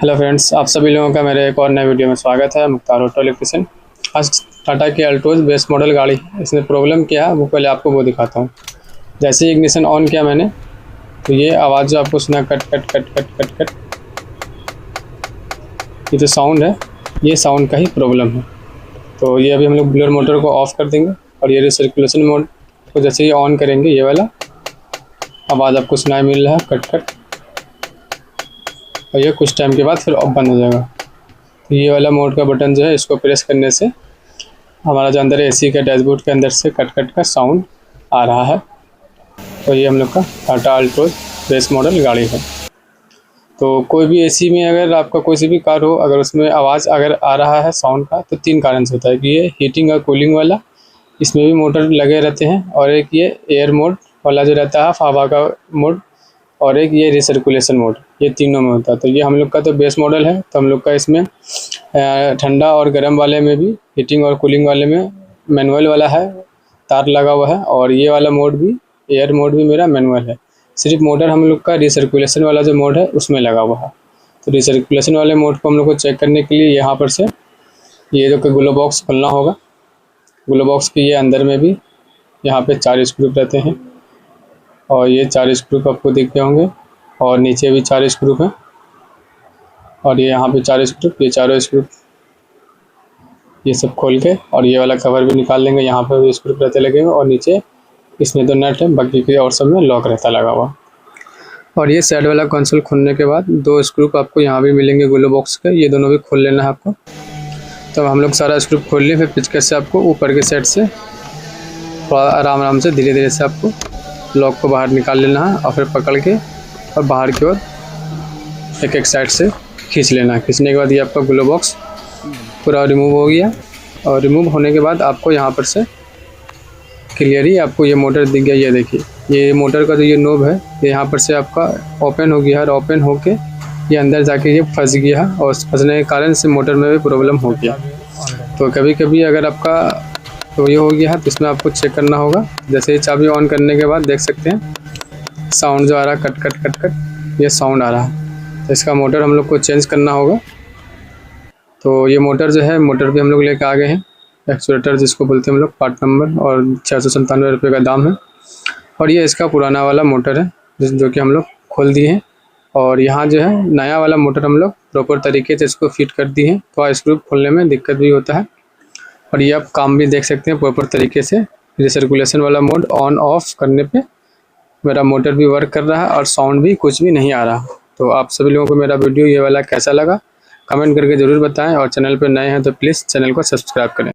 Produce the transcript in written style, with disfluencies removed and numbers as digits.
Hello friends, आप सभी लोगों का मेरे एक और नए वीडियो में स्वागत है। Mukhtar auto electrician. आज टाटा की अल्ट्रोज बेस मॉडल गाड़ी, इसमें प्रॉब्लम क्या है वो पहले आपको वो दिखाता हूँ। जैसे ही इग्निशन ऑन किया मैंने, तो ये आवाज़ जो आपको सुना cut cut cut cut cut cut, ये जो साउंड है, ये साउंड का ही प्रॉब्लम है। तो ये अभी हम लोग ब्लोअर मोटर को ऑफ़ कर देंगे और ये रिसर्कुलेशन मोड को जैसे ही ऑन करेंगे, ये वाला आवाज़ आपको सुनाई मिल रहा है कट कट, और ये कुछ टाइम के बाद फिर ऑफ बंद हो जाएगा। तो ये वाला मोड का बटन जो है, इसको प्रेस करने से हमारा जो अंदर एसी का डैशबोर्ड के अंदर से कट कट का साउंड आ रहा है। तो ये हम लोग का टाटा अल्ट्रोज बेस मॉडल गाड़ी है। तो कोई भी एसी में अगर आपका कोई सी भी कार हो, अगर उसमें आवाज़ अगर आ रहा है साउंड का, तो 3 कारण से होता है कि ये हीटिंग और कूलिंग वाला, इसमें भी मोटर लगे रहते हैं, और एक ये एयर मोड वाला जो रहता है, हवा का मोड, और एक ये रिसर्कुलेशन मोड, ये तीनों में होता है। तो ये हम लोग का तो बेस मॉडल है, तो हम लोग का इसमें ठंडा और गर्म वाले में भी, हीटिंग और कूलिंग वाले में मैनुअल वाला है, तार लगा हुआ है, और ये वाला मोड भी, एयर मोड भी मेरा मैनुअल है। सिर्फ मोटर हम लोग का रिसर्कुलेशन वाला जो मोड है उसमें लगा हुआ है। तो रिसर्कुलेशन वाले मोड को हम लोग को चेक करने के लिए यहाँ पर से ये जो ग्लो बॉक्स खोलना होगा। ग्लो बॉक्स के ये अंदर में भी यहाँ पे 4 स्क्रू रहते हैं, और ये 4 स्क्रू आपको दिख गए होंगे, और नीचे भी 4 स्क्रू हैं, और ये यहाँ पे 4 स्क्रू, ये चारों स्क्रू ये सब खोल के, और ये वाला कवर भी निकाल लेंगे। यहाँ पे भी स्क्रू रहते लगेंगे, और नीचे इसमें 2 नट है, बाकी के और सब में लॉक रहता लगा हुआ। और ये साइड वाला कंसोल खोलने के बाद 2 स्क्रू आपको यहाँ भी मिलेंगे ग्लो बॉक्स के, ये दोनों भी खोल लेना है आपको। तो हम लोग सारा स्क्रू खोल लिए, फिर पिचकस से आपको ऊपर के साइड से थोड़ा आराम से धीरे धीरे से आपको लॉक को बाहर निकाल लेना है, और फिर पकड़ के और बाहर की ओर एक साइड से खींच लेना है। खींचने के बाद ये आपका ग्लो बॉक्स पूरा रिमूव हो गया, और रिमूव होने के बाद आपको यहाँ पर से क्लियरली आपको ये मोटर दिख गया। ये देखिए, ये मोटर का जो ये नोब है, ये यहाँ पर से आपका ओपन हो गया है, और ओपन होके ये अंदर जाके ये फंस गया है, और फंसने के कारण से मोटर में भी प्रॉब्लम हो गया। तो कभी कभी अगर आपका तो ये हो गया है, तो इसमें आपको चेक करना होगा। जैसे ही चाबी ऑन करने के बाद देख सकते हैं साउंड जो आ रहा है कट कट कट कट, ये साउंड आ रहा है। तो इसका मोटर हम लोग को चेंज करना होगा। तो ये मोटर जो है, मोटर भी हम लोग लेकर आ गए हैं। एक्चुएटर जिसको बोलते हैं हम लोग, पार्ट नंबर, और 697 रुपये का दाम है। और ये इसका पुराना वाला मोटर है जो कि हम लोग खोल दिए हैं। और यहाँ जो है नया वाला मोटर हम लोग प्रॉपर तरीके से इसको फिट कर दिए हैं। तो स्क्रू खोलने में दिक्कत भी होता है, और ये आप काम भी देख सकते हैं प्रॉपर तरीके से। रिसर्कुलेशन वाला मोड ऑन ऑफ करने पे मेरा मोटर भी वर्क कर रहा है, और साउंड भी कुछ भी नहीं आ रहा। तो आप सभी लोगों को मेरा वीडियो ये वाला कैसा लगा, कमेंट करके ज़रूर बताएं, और चैनल पर नए हैं तो प्लीज़ चैनल को सब्सक्राइब करें।